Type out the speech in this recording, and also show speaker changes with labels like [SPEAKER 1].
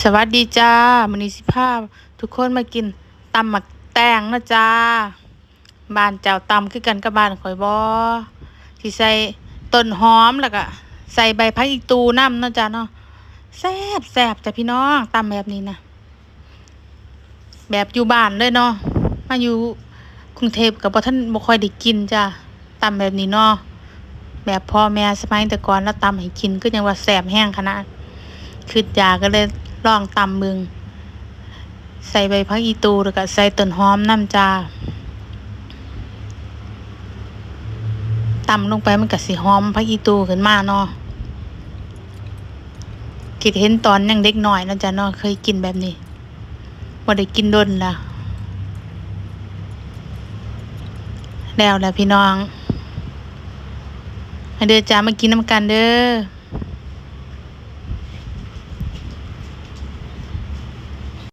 [SPEAKER 1] สวัสดีจ้ามื้อนี้สิพาทุกคนมากินตำหมักแตงนะจ้าบ้านเจ้าตำคือกันกับบ้านข่อยบ่ที่ใส่ต้นหอมแล้วก็ใส่ใบผักอีตูนำเนาะจ้าเนาะแซ่บแซ่บจ้ะพี่น้องตำแบบนี้นะแบบอยู่บ้านเลยเนาะมาอยู่กรุงเทพก็บ่ค่อยได้กินจ้าตำแบบนี้เนาะแบบพ่อแม่สมัยแต่ก่อนแล้วตำให้กินก็ยังว่าแซ่บแห้งขนาดคิดอยากก็เลยลองตำเบิ่งใส่ใบผักอีตูแล้วก็ใส่ต้นหอมน้ำจ้าตำลงไปมันก็สิหอมผักอีตูขึ้นมาเนาะคิดเห็นตอนยังเด็กน้อยนะจ้ะเนาะเคยกินแบบนี้บ่ได้กินดนล่ะแล้วพี่น้องมาเด้อจ้ามากินน้ำกันเด้อ